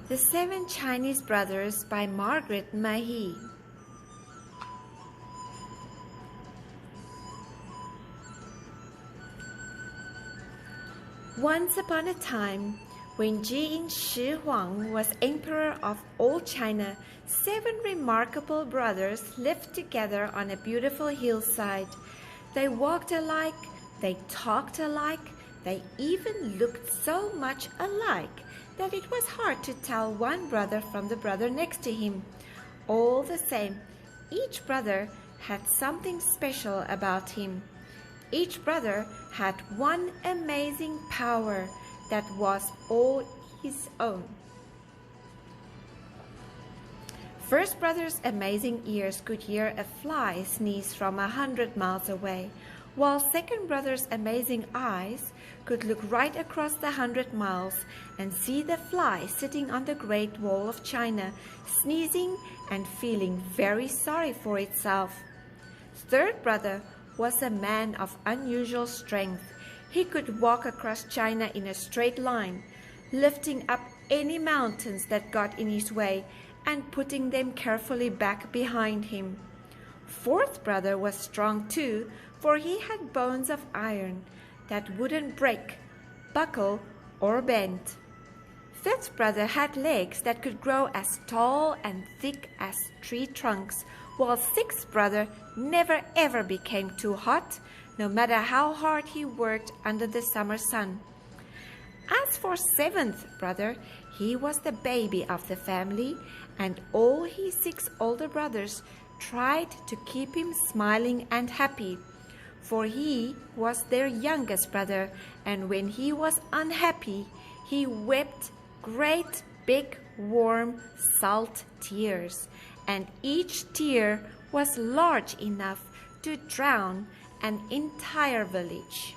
The Seven Chinese Brothers by Margaret Mahy. Once upon a time, when Jin Shi Huang was emperor of all China, 7 remarkable brothers lived together on a beautiful hillside. They walked alike, they talked alike, they even looked so much alike that it was hard to tell one brother from the brother next to him. All the same, each brother had something special about him. Each brother had one amazing power that was all his own. First brother's amazing ears could hear a fly sneeze from 100 miles away, while second brother's amazing eyes could look right across the 100 miles and see the fly sitting on the Great Wall of China, sneezing and feeling very sorry for itself. Third brother was a man of unusual strength. He could walk across China in a straight line, lifting up any mountains that got in his way and putting them carefully back behind him. Fourth brother was strong too, for he had bones of iron that wouldn't break, buckle, or bend. Fifth brother had legs that could grow as tall and thick as tree trunks, while sixth brother never ever became too hot, no matter how hard he worked under the summer sun. As for seventh brother, he was the baby of the family, and all his 6 older brothers tried to keep him smiling and happy, for he was their youngest brother, and when he was unhappy, he wept great big warm salt tears, and each tear was large enough to drown an entire village.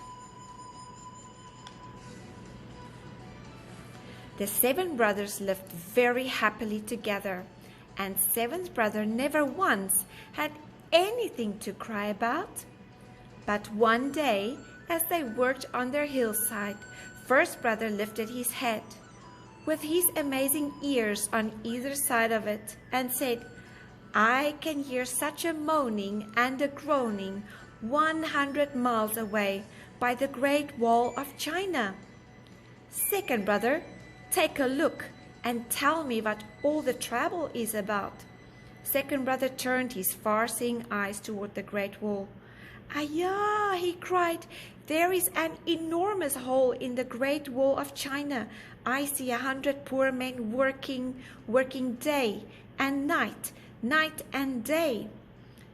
The 7 brothers lived very happily together, and seventh brother never once had anything to cry about. But one day, as they worked on their hillside, first brother lifted his head, with his amazing ears on either side of it, and said, "I can hear such a moaning and a groaning 100 miles away by the Great Wall of China. Second brother, take a look and tell me what all the trouble is about." Second brother turned his far-seeing eyes toward the Great Wall. "Ayah!" he cried, "there is an enormous hole in the Great Wall of China. I see 100 poor men working day and night and day.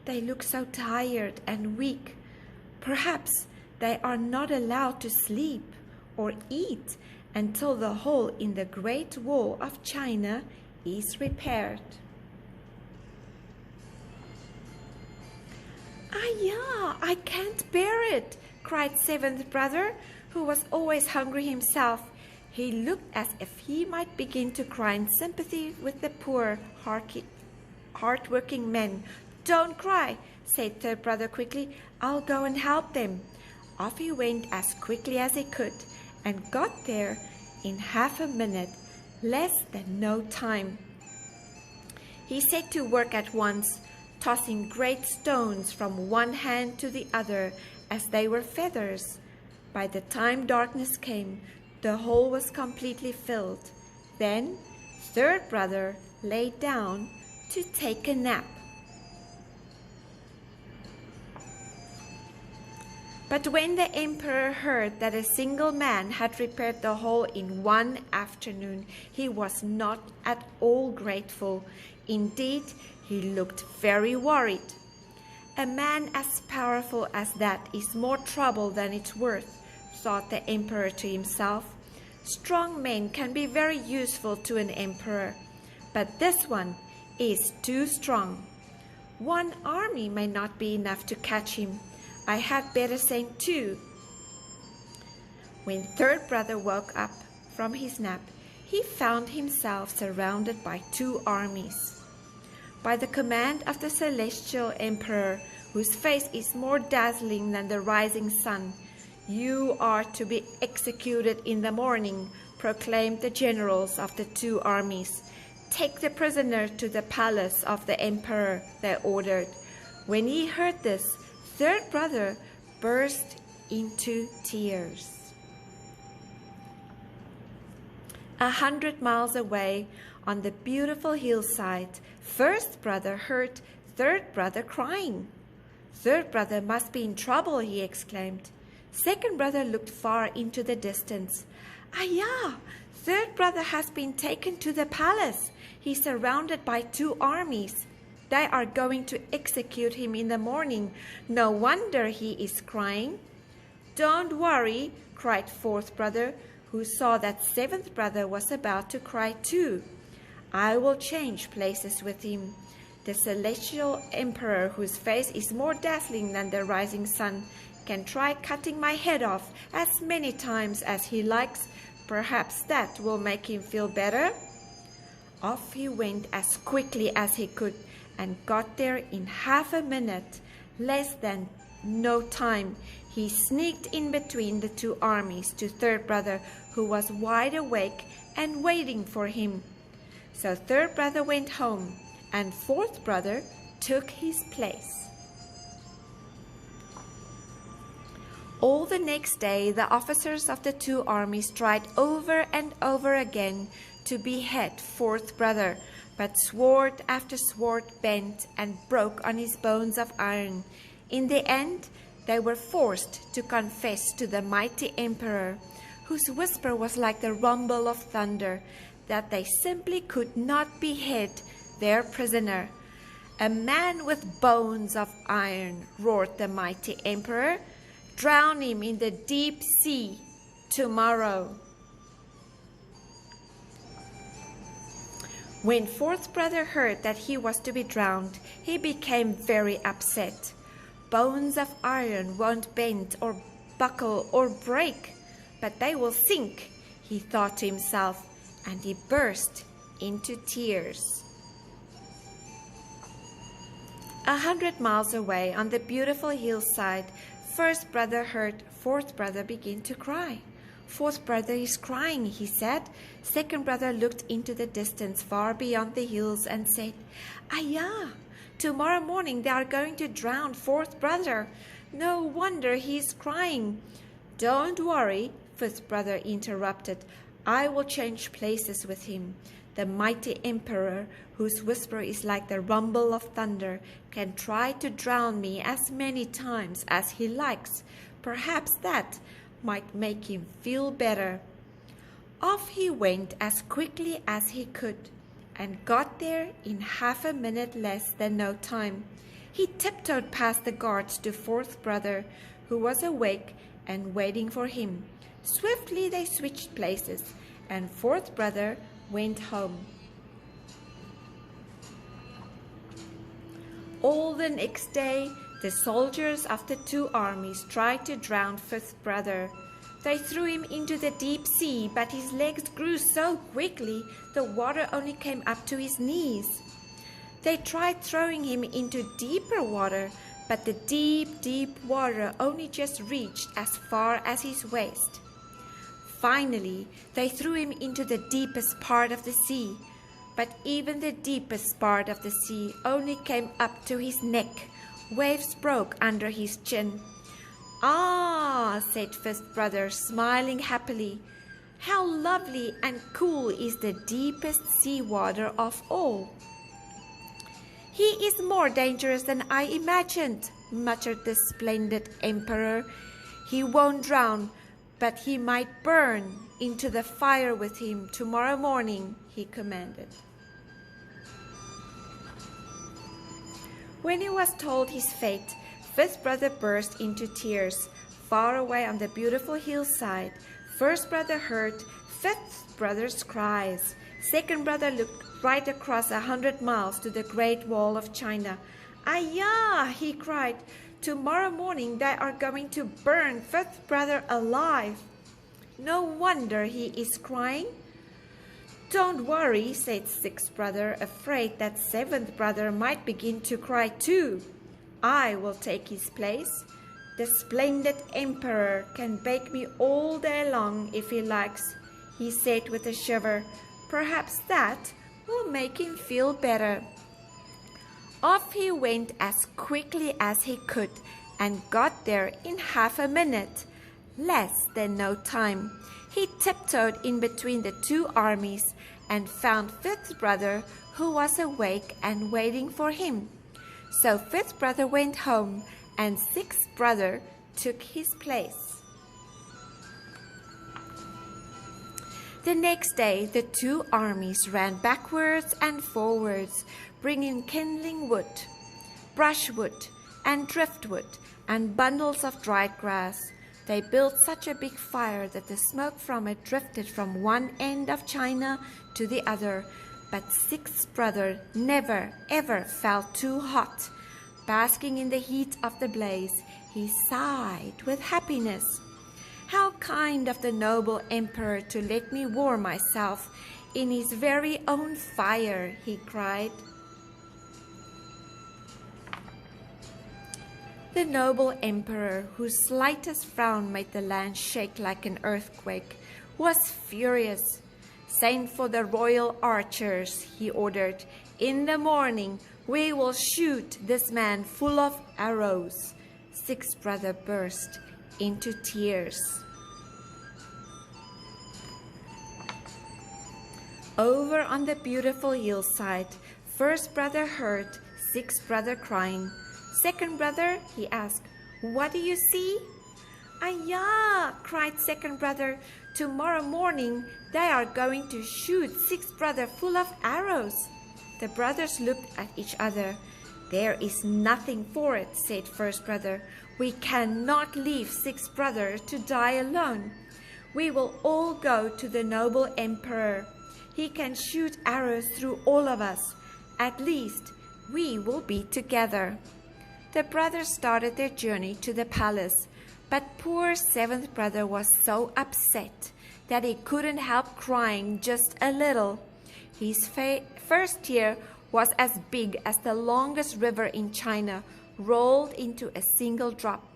They look so tired and weak. Perhaps they are not allowed to sleep or eat until the hole in the Great Wall of China is repaired." "Ayah, I can't bear it," cried seventh brother, who was always hungry himself. He looked as if he might begin to cry in sympathy with the poor, hard-working men. "Don't cry," said third brother quickly. "I'll go and help them." Off he went as quickly as he could, and got there in half a minute, less than no time. He set to work at once, tossing great stones from one hand to the other as they were feathers. By the time darkness came, the hole was completely filled. Then third brother lay down to take a nap. But when the emperor heard that a single man had repaired the hole in one afternoon, he was not at all grateful. Indeed, he looked very worried. "A man as powerful as that is more trouble than it's worth," thought the emperor to himself. "Strong men can be very useful to an emperor, but this one is too strong. One army may not be enough to catch him. I had better send 2. When third brother woke up from his nap, he found himself surrounded by 2 armies. By the command of the celestial emperor, whose face is more dazzling than the rising sun, "You are to be executed in the morning, proclaimed the generals of the two armies. "Take the prisoner to the palace of the emperor," they ordered. When he heard this, third brother burst into tears. 100 miles away on the beautiful hillside, first brother heard third brother crying. "Third brother must be in trouble," he exclaimed. Second brother looked far into the distance. "Ayah! Third brother has been taken to the palace. He's surrounded by two armies. They are going to execute him in the morning. No wonder he is crying." "Don't worry," cried fourth brother, who saw that seventh brother was about to cry too. "I will change places with him. The celestial emperor, whose face is more dazzling than the rising sun, can try cutting my head off as many times as he likes. Perhaps that will make him feel better." Off he went as quickly as he could and got there in half a minute, less than no time. He sneaked in between the two armies to third brother, who was wide awake and waiting for him. So third brother went home, and fourth brother took his place. All the next day, the officers of the two armies tried over and over again to behead fourth brother, but sword after sword bent and broke on his bones of iron. In the end, they were forced to confess to the mighty emperor, whose whisper was like the rumble of thunder, that they simply could not behead their prisoner. "A man with bones of iron," roared the mighty emperor. "Drown him in the deep sea tomorrow." When fourth brother heard that he was to be drowned, he became very upset. "Bones of iron won't bend or buckle or break, but they will sink," he thought to himself, and he burst into tears. 100 miles away on the beautiful hillside, first brother heard fourth brother begin to cry. "Fourth brother is crying," he said. Second brother looked into the distance far beyond the hills and said, "Ayah! Tomorrow morning they are going to drown fourth brother. No wonder he is crying." "Don't worry," fifth brother interrupted. "I will change places with him. The mighty emperor, whose whisper is like the rumble of thunder, can try to drown me as many times as he likes. Perhaps that might make him feel better." Off he went as quickly as he could, and got there in half a minute less than no time. He tiptoed past the guards to fourth brother, who was awake and waiting for him. Swiftly they switched places, and fourth brother went home. All the next day, the soldiers of the two armies tried to drown fifth brother. They threw him into the deep sea, but his legs grew so quickly the water only came up to his knees. They tried throwing him into deeper water, but the deep, deep water only just reached as far as his waist. Finally, they threw him into the deepest part of the sea, but even the deepest part of the sea only came up to his neck. Waves broke under his chin. "Ah," said fifth brother, smiling happily, "how lovely and cool is the deepest sea water of all." "He is more dangerous than I imagined," muttered the splendid emperor. "He won't drown, but he might burn into the fire with him tomorrow morning," he commanded. When he was told his fate, fifth brother burst into tears. Far away on the beautiful hillside, first brother heard fifth brother's cries. Second brother looked right across 100 miles to the Great Wall of China. "Ayah!" he cried. "Tomorrow morning they are going to burn fifth brother alive. No wonder he is crying." "Don't worry," said sixth brother, afraid that seventh brother might begin to cry too. "I will take his place. The splendid emperor can bake me all day long if he likes. he said with a shiver. Perhaps that will make him feel better. Off he went as quickly as he could and got there in half a minute, less than no time. He tiptoed in between the two armies and found fifth brother, who was awake and waiting for him. So fifth brother went home and sixth brother took his place. The next day the two armies ran backwards and forwards, bringing kindling wood, brushwood, and driftwood, and bundles of dried grass. They built such a big fire that the smoke from it drifted from one end of China to the other. But sixth brother never ever felt too hot. Basking in the heat of the blaze, he sighed with happiness. How kind of the noble emperor to let me warm myself in his very own fire, he cried. The noble emperor, whose slightest frown made the land shake like an earthquake, was furious. Send for the royal archers, he ordered. In the morning we will shoot this man full of arrows. Sixth brother burst into tears. Over on the beautiful hillside, first brother heard sixth brother crying. Second brother, he asked, what do you see? Ayah, cried second brother, tomorrow morning they are going to shoot sixth brother full of arrows. The brothers looked at each other. There is nothing for it, said first brother. We cannot leave sixth brother to die alone. We will all go to the noble emperor. He can shoot arrows through all of us. At least we will be together. The brothers started their journey to the palace, but poor seventh brother was so upset that he couldn't help crying just a little. His first tear was as big as the longest river in China, rolled into a single drop.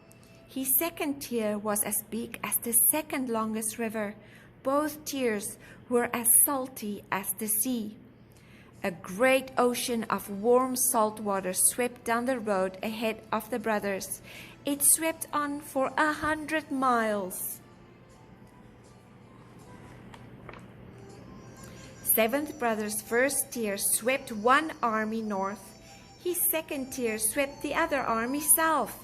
His second tear was as big as the second longest river. Both tears were as salty as the sea. A great ocean of warm salt water swept down the road ahead of the brothers. It swept on for 100 miles. Seventh brother's first tear swept one army north. His second tear swept the other army south.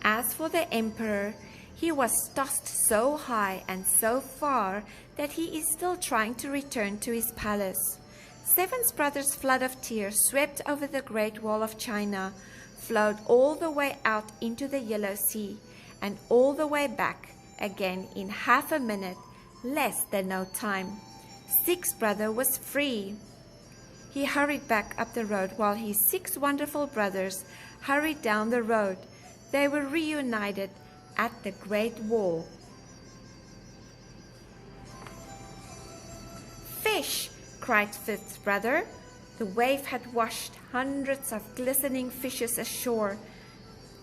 As for the emperor, he was tossed so high and so far that he is still trying to return to his palace. Seventh brother's flood of tears swept over the Great Wall of China, flowed all the way out into the Yellow Sea, and all the way back again in half a minute, less than no time. Sixth brother was free. He hurried back up the road while his six wonderful brothers hurried down the road. They were reunited at the Great Wall. Fish! Cried fifth brother. The wave had washed hundreds of glistening fishes ashore.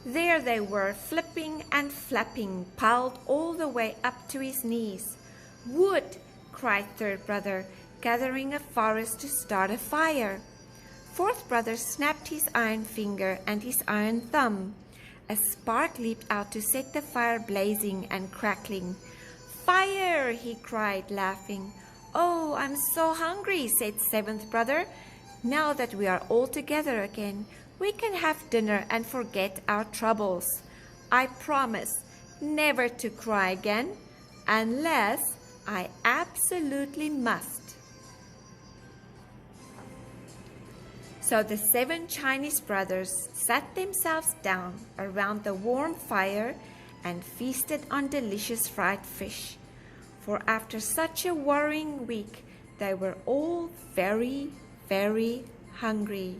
There they were, flipping and flapping, piled all the way up to his knees. Wood! Cried third brother, gathering a forest to start a fire. Fourth brother snapped his iron finger and his iron thumb. A spark leaped out to set the fire blazing and crackling. Fire! He cried, laughing. Oh, I'm so hungry, said seventh brother. Now that we are all together again, we can have dinner and forget our troubles. I promise never to cry again, unless I absolutely must. So the seven Chinese brothers sat themselves down around the warm fire and feasted on delicious fried fish. For after such a worrying week, they were all very, very hungry.